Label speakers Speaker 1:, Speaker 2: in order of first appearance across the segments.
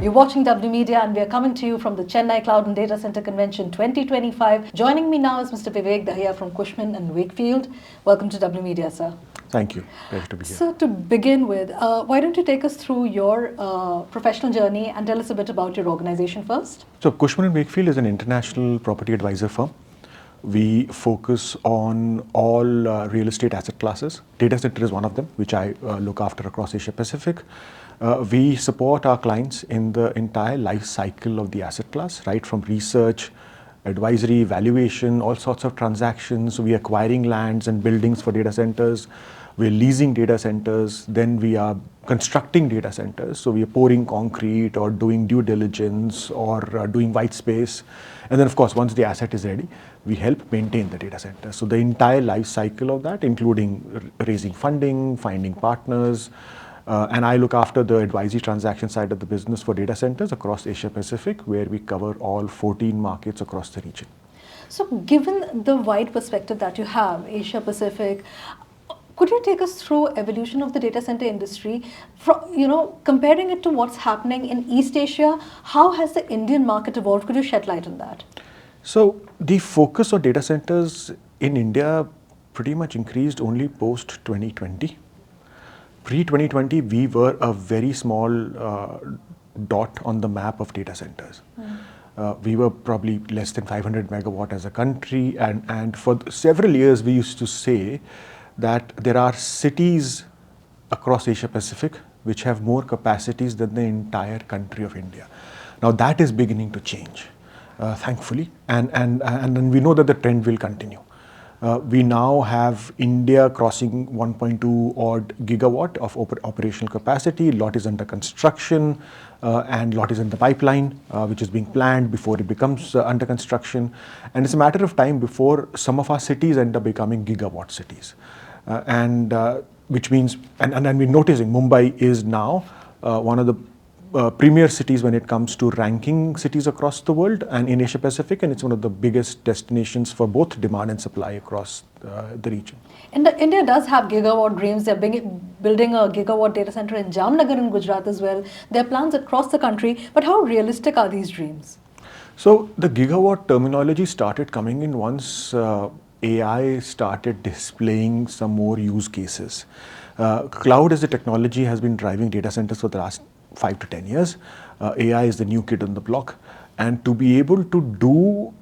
Speaker 1: You're watching W.Media and we are coming to you from the Chennai Cloud and Data Center Convention 2025. Joining me now is Mr. Vivek Dahiya from Cushman Wakefield. Welcome to W.Media, sir.
Speaker 2: Thank you. Pleasure to be here.
Speaker 1: So to begin with, why don't you take us through your professional journey and tell us a bit about your organization first?
Speaker 2: So Cushman Wakefield is an international property advisor firm. We focus on all real estate asset classes. Data center is one of them, which I look after across Asia Pacific. We support our clients in the entire life cycle of the asset class, right from research, advisory, valuation, all sorts of transactions. We are acquiring lands and buildings for data centers. We're leasing data centers. Then we are constructing data centers. So we are pouring concrete or doing due diligence or doing white space. And then, of course, once the asset is ready, we help maintain the data center. So the entire life cycle of that, including raising funding, finding partners, and I look after the advisory transaction side of the business for data centers across Asia Pacific, where we cover all 14 markets across the region.
Speaker 1: So given the wide perspective that you have, Asia Pacific, could you take us through evolution of the data center industry, comparing it to what's happening in East Asia? How has the Indian market evolved? Could you shed light on that?
Speaker 2: So the focus on data centers in India pretty much increased only post 2020. Pre-2020, we were a very small dot on the map of data centers. We were probably less than 500 megawatt as a country, and for several years we used to say that there are cities across Asia Pacific which have more capacities than the entire country of India. Now that is beginning to change, thankfully, and we know that the trend will continue. We now have India crossing 1.2 odd gigawatt of operational capacity. A lot is under construction and a lot is in the pipeline, which is being planned before it becomes under construction. And it's a matter of time before some of our cities end up becoming gigawatt cities. Which means, and we're noticing Mumbai is now one of the premier cities when it comes to ranking cities across the world and in Asia Pacific, and it's one of the biggest destinations for both demand and supply across the region.
Speaker 1: And India does have gigawatt dreams. They're building a gigawatt data center in Jamnagar in Gujarat as well. There are plans across the country, but how realistic are these dreams?
Speaker 2: So the gigawatt terminology started coming in once AI started displaying some more use cases. Cloud as a technology has been driving data centers for the last 5 to 10 years. AI is the new kid on the block, and to be able to do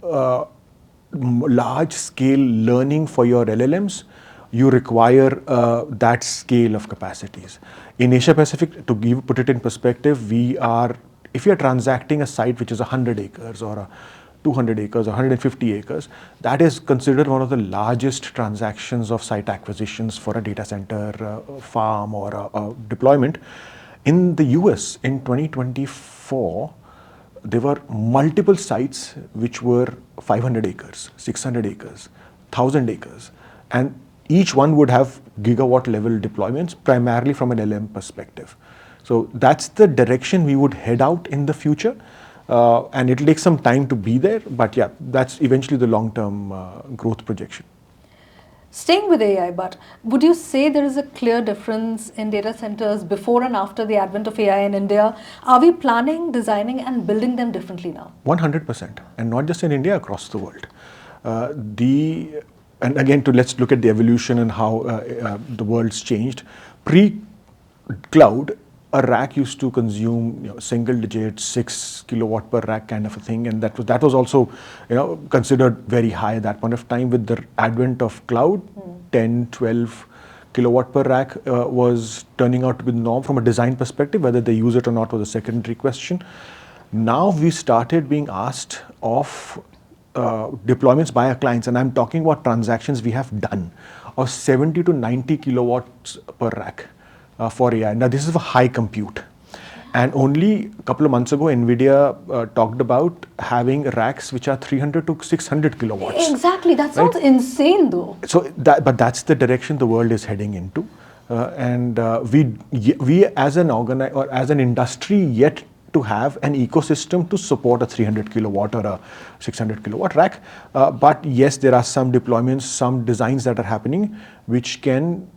Speaker 2: large scale learning for your LLMs, you require that scale of capacities. In Asia Pacific, to put it in perspective, if you're transacting a site which is 100 acres or 200 acres or 150 acres, that is considered one of the largest transactions of site acquisitions for a data center farm or a deployment. In the US in 2024, there were multiple sites which were 500 acres, 600 acres, 1,000 acres, and each one would have gigawatt level deployments, primarily from an LM perspective. So that's the direction we would head out in the future, and it'll take some time to be there, but yeah, that's eventually the long-term growth projection.
Speaker 1: Staying with AI, but would you say there is a clear difference in data centers before and after the advent of AI in India? Are we planning, designing and building them differently now?
Speaker 2: 100%, and not just in India, across the world. And again, let's look at the evolution and how the world's changed. Pre-cloud, a rack used to consume single digit 6 kilowatt per rack kind of a thing, and that was also considered very high at that point of time. With the advent of cloud, 10, 12 kilowatt per rack was turning out to be the norm from a design perspective. Whether they use it or not was a secondary question. Now we started being asked of deployments by our clients, and I'm talking about transactions we have done of 70 to 90 kilowatts per rack. For AI. Now this is for high compute, and only a couple of months ago NVIDIA talked about having racks which are 300 to 600 kilowatts.
Speaker 1: Exactly, that sounds insane though.
Speaker 2: So but that's the direction the world is heading into, and we as an industry yet to have an ecosystem to support a 300 kilowatt or a 600 kilowatt rack. But yes, there are some deployments, some designs that are happening which can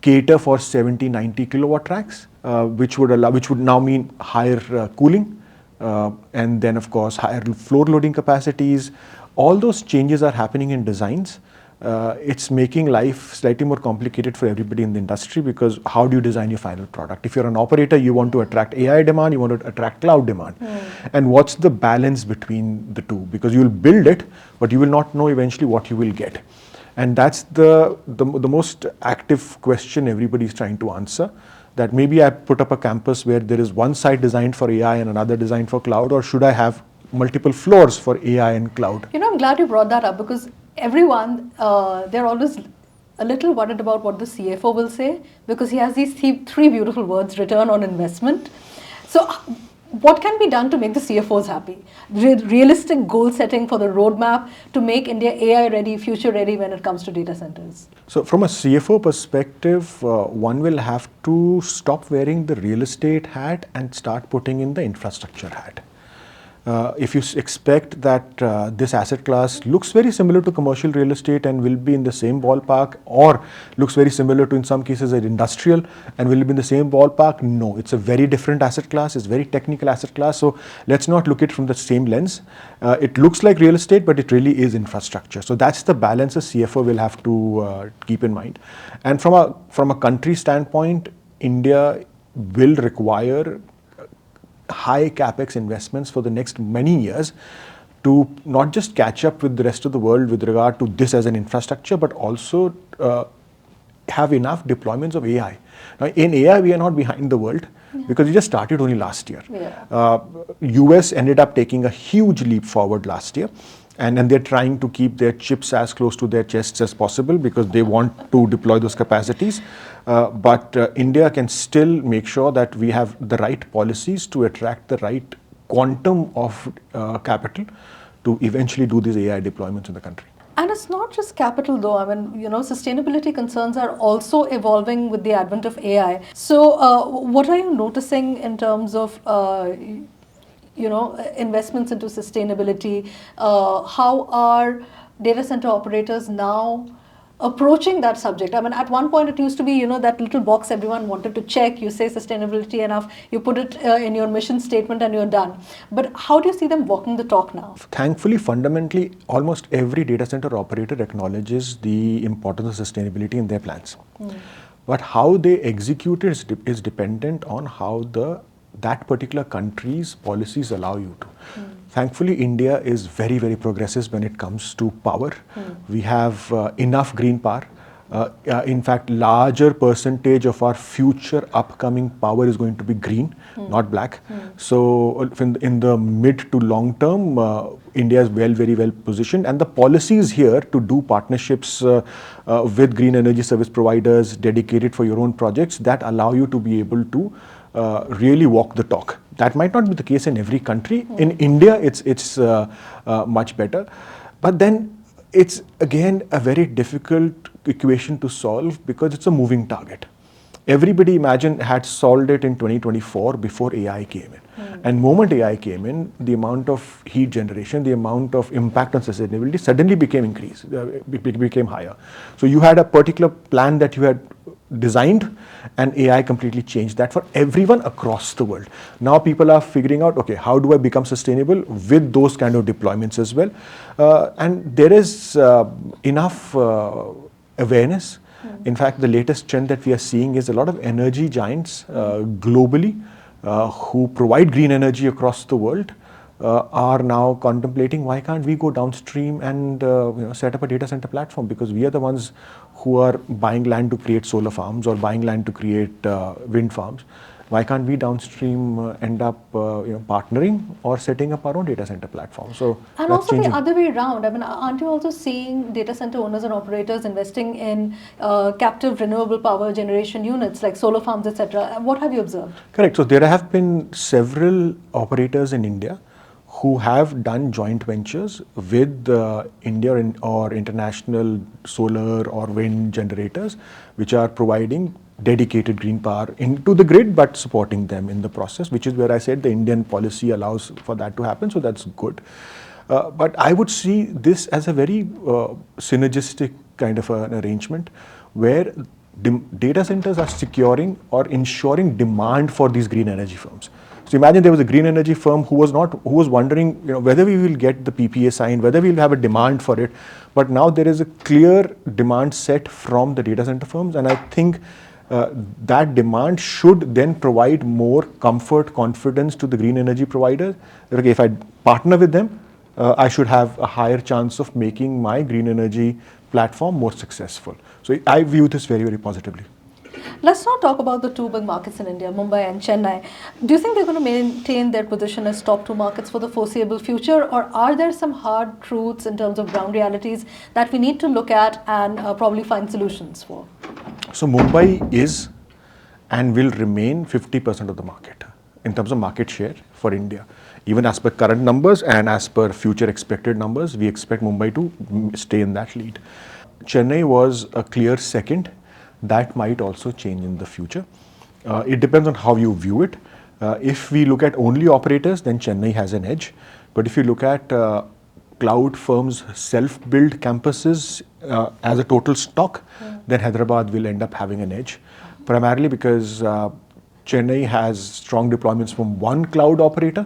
Speaker 2: cater for 70, 90 kilowatt racks. which would now mean higher cooling, and then of course higher floor loading capacities. All those changes are happening in designs. It's making life slightly more complicated for everybody in the industry, because how do you design your final product? If you're an operator, you want to attract AI demand, you want to attract cloud demand. And what's the balance between the two? Because you'll build it, but you will not know eventually what you will get. And that's the most active question everybody's trying to answer. That maybe I put up a campus where there is one side designed for AI and another designed for cloud, or should I have multiple floors for AI and cloud?
Speaker 1: I'm glad you brought that up, because everyone, they're always a little worried about what the CFO will say, because he has these three beautiful words: return on investment. So what can be done to make the CFOs happy? Realistic goal setting for the roadmap to make India AI ready, future ready when it comes to data centers.
Speaker 2: So from a CFO perspective, one will have to stop wearing the real estate hat and start putting in the infrastructure hat. If you expect that this asset class looks very similar to commercial real estate and will be in the same ballpark, or looks very similar to, in some cases, an industrial and will be in the same ballpark, no, it's a very different asset class. It's a very technical asset class. So let's not look at it from the same lens. It looks like real estate, but it really is infrastructure. So that's the balance a CFO will have to keep in mind. And from a country standpoint, India will require high capex investments for the next many years to not just catch up with the rest of the world with regard to this as an infrastructure, but also have enough deployments of AI. Now, in AI, we are not behind the world, because we just started only last year. US ended up taking a huge leap forward last year. And they're trying to keep their chips as close to their chests as possible, because they want to deploy those capacities. But India can still make sure that we have the right policies to attract the right quantum of capital to eventually do these AI deployments in the country.
Speaker 1: And it's not just capital though. I mean, sustainability concerns are also evolving with the advent of AI. So what are you noticing in terms of investments into sustainability? How are data center operators now approaching that subject? I mean, at one point it used to be, that little box everyone wanted to check. You say sustainability enough, you put it in your mission statement and you're done. But how do you see them walking the talk now?
Speaker 2: Thankfully, fundamentally, almost every data center operator acknowledges the importance of sustainability in their plans. But how they execute it is dependent on how that particular country's policies allow you to. Thankfully, India is very, very progressive when it comes to power. We have enough green power. In fact, larger percentage of our future upcoming power is going to be green, not black. So in the mid to long term, India is very well positioned. And the policies here to do partnerships with green energy service providers dedicated for your own projects that allow you to be able to really walk the talk. That might not be the case in every country. In India, it's much better. But then it's again a very difficult equation to solve, because it's a moving target. Everybody, imagine, had solved it in 2024 before AI came in. And moment AI came in, the amount of heat generation, the amount of impact on sustainability suddenly became became higher. So you had a particular plan that you had designed, and AI completely changed that for everyone across the world. Now people are figuring out, okay, how do I become sustainable with those kind of deployments as well? And there is enough awareness. In fact, the latest trend that we are seeing is a lot of energy giants globally who provide green energy across the world are now contemplating, why can't we go downstream and set up a data center platform, because we are the ones who are buying land to create solar farms or buying land to create wind farms. Why can't we downstream end up partnering or setting up our own data center platform? So
Speaker 1: and
Speaker 2: that's
Speaker 1: also
Speaker 2: changing.
Speaker 1: The other way around. I mean, aren't you also seeing data center owners and operators investing in captive renewable power generation units like solar farms, etc.? What have you observed?
Speaker 2: Correct. So there have been several operators in India who have done joint ventures with India or international solar or wind generators, which are providing dedicated green power into the grid, but supporting them in the process, which is where I said the Indian policy allows for that to happen. So that's good. But I would see this as a very synergistic kind of an arrangement, where data centers are securing or ensuring demand for these green energy firms. So imagine there was a green energy firm who was wondering, whether we will get the PPA signed, whether we will have a demand for it. But now there is a clear demand set from the data center firms, and I think that demand should then provide more comfort, confidence to the green energy providers. That, okay, if I partner with them, I should have a higher chance of making my green energy platform more successful. So I view this very, very positively.
Speaker 1: Let's now talk about the two big markets in India, Mumbai and Chennai. Do you think they're going to maintain their position as top two markets for the foreseeable future, or are there some hard truths in terms of ground realities that we need to look at and probably find solutions for?
Speaker 2: So Mumbai is and will remain 50% of the market in terms of market share for India. Even as per current numbers and as per future expected numbers, we expect Mumbai to stay in that lead. Chennai was a clear second. That might also change in the future. It depends on how you view it. If we look at only operators, then Chennai has an edge. But if you look at cloud firms' self-built campuses as a total stock, then Hyderabad will end up having an edge. Primarily because Chennai has strong deployments from one cloud operator.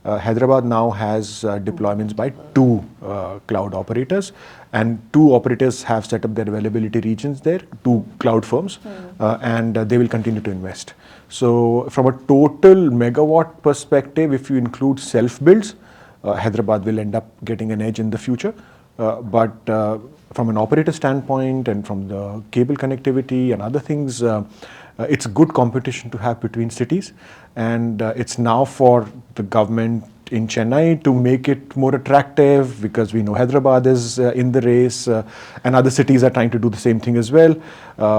Speaker 2: Hyderabad now has deployments by two cloud operators, and two operators have set up their availability regions there, two cloud firms, and they will continue to invest. So from a total megawatt perspective, if you include self-builds, Hyderabad will end up getting an edge in the future. But from an operator standpoint and from the cable connectivity and other things, it's good competition to have between cities, and it's now for the government in Chennai to make it more attractive, because we know Hyderabad is in the race, and other cities are trying to do the same thing as well.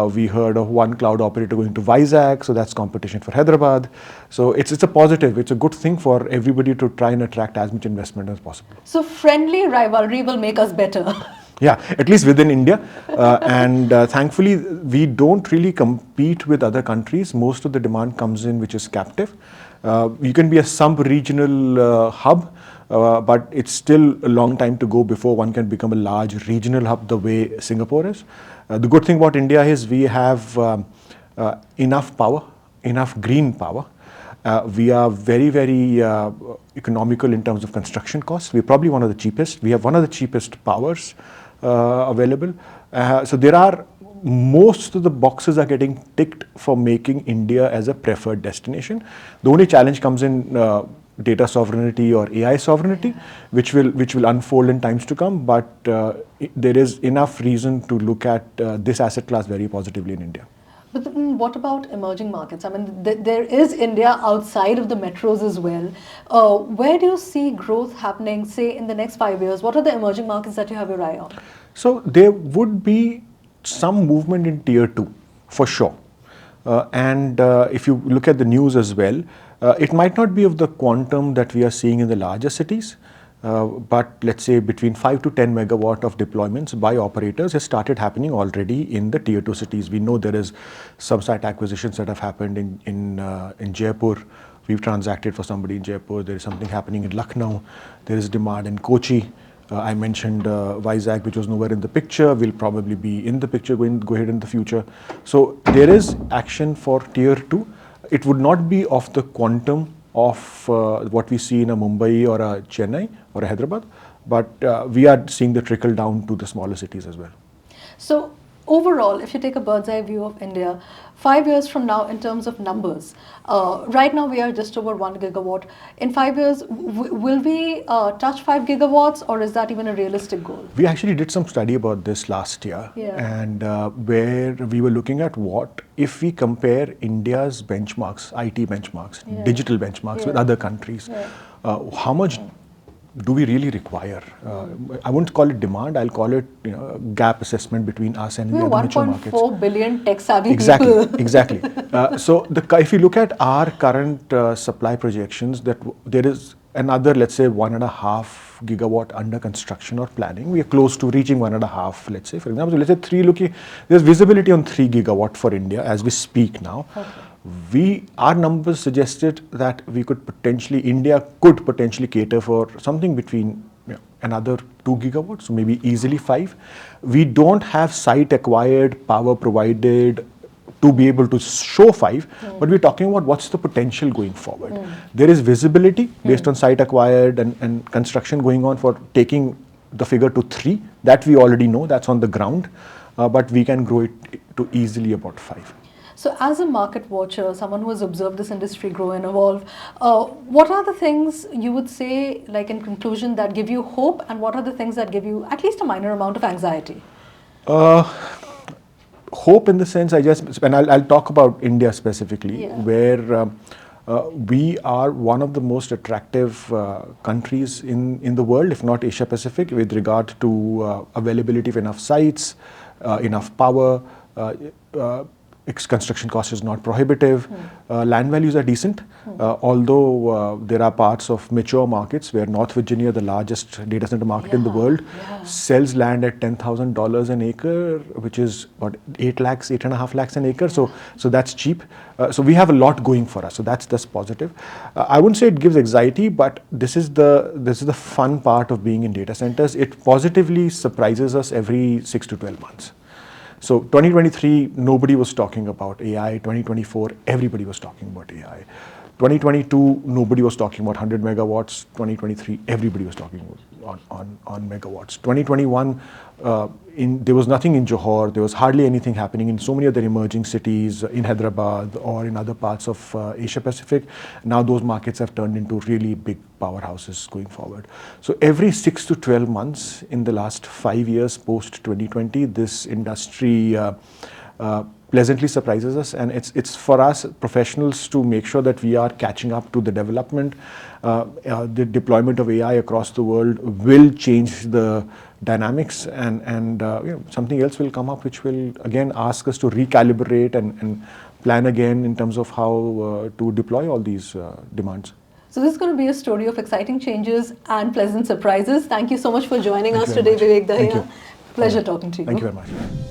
Speaker 2: We heard of one cloud operator going to Vizag, so that's competition for Hyderabad. So it's a positive, it's a good thing for everybody to try and attract as much investment as possible.
Speaker 1: So friendly rivalry will make us better.
Speaker 2: Yeah, at least within India. And thankfully, we don't really compete with other countries. Most of the demand comes in which is captive. You can be a sub-regional hub, but it's still a long time to go before one can become a large regional hub the way Singapore is. The good thing about India is we have enough power, enough green power. We are very, very economical in terms of construction costs. We're probably one of the cheapest. We have one of the cheapest powers available. So there are, most of the boxes are getting ticked for making India as a preferred destination. The only challenge comes in data sovereignty or AI sovereignty, which will unfold in times to come. But there is enough reason to look at this asset class very positively in India.
Speaker 1: But then what about emerging markets? I mean, there is India outside of the metros as well. Where do you see growth happening, say, in the next 5 years? What are the emerging markets that you have your eye on?
Speaker 2: So there would be some movement in tier 2, for sure. And if you look at the news as well, it might not be of the quantum that we are seeing in the larger cities. But let's say between 5 to 10 megawatt of deployments by operators has started happening already in the tier 2 cities. We know there is some site acquisitions that have happened in Jaipur. We've transacted for somebody in Jaipur. There is something happening in Lucknow. There is demand in Kochi. I mentioned Vizag, which was nowhere in the picture, will probably be in the picture go ahead in the future. So there is action for tier 2. It would not be of the quantum of what we see in a Mumbai or a Chennai or a Hyderabad, but we are seeing the trickle down to the smaller cities as well.
Speaker 1: So overall, if you take a bird's eye view of India, 5 years from now in terms of numbers, right now we are just over 1 gigawatt. In 5 years, will we touch 5 gigawatts, or is that even a realistic goal?
Speaker 2: We actually did some study about this last year, and where we were looking at what if we compare India's benchmarks, IT benchmarks, digital benchmarks with other countries, how much do we really require? I wouldn't call it demand, I'll call it gap assessment between us and the other mature markets.
Speaker 1: 1.4 billion tech-savvy people.
Speaker 2: Exactly. So if you look at our current supply projections, that there is another, let's say, 1.5 gigawatt under construction or planning. We are close to reaching 1.5, let's say. For example, let's say 3, there's visibility on 3 gigawatt for India as we speak now. Our numbers suggested that India could potentially cater for something between another 2 gigawatts, so maybe easily 5. We don't have site acquired, power provided to be able to show 5, but we're talking about what's the potential going forward. There is visibility based on site acquired and construction going on for taking the figure to 3. That we already know, that's on the ground, but we can grow it to easily about 5.
Speaker 1: So as a market watcher, someone who has observed this industry grow and evolve, what are the things you would say, like in conclusion, that give you hope, and what are the things that give you at least a minor amount of anxiety?
Speaker 2: Hope in the sense, and I'll talk about India specifically, where we are one of the most attractive countries in the world, if not Asia Pacific, with regard to availability of enough sites, enough power, its construction cost is not prohibitive, land values are decent, although there are parts of mature markets where North Virginia, the largest data center market in the world, sells land at $10,000 an acre, which is what, 8 lakhs, 8.5 lakhs an acre, so that's cheap. So we have a lot going for us, so that's positive. I wouldn't say it gives anxiety, but this is the fun part of being in data centers. It positively surprises us every 6 to 12 months. So 2023, nobody was talking about AI. 2024, everybody was talking about AI. 2022, nobody was talking about 100 megawatts. 2023, everybody was talking on megawatts. 2021, there was nothing in Johor. There was hardly anything happening in so many other emerging cities in Hyderabad or in other parts of Asia Pacific. Now those markets have turned into really big powerhouses going forward. So every 6 to 12 months in the last 5 years post 2020, this industry pleasantly surprises us, and it's for us professionals to make sure that we are catching up to the development. The deployment of AI across the world will change the dynamics, and something else will come up which will again ask us to recalibrate and plan again in terms of how to deploy all these demands.
Speaker 1: So this is going to be a story of exciting changes and pleasant surprises. Thank you so much for joining us today, Vivek Dahiya.
Speaker 2: Thank you.
Speaker 1: Pleasure talking to you.
Speaker 2: Thank you very much.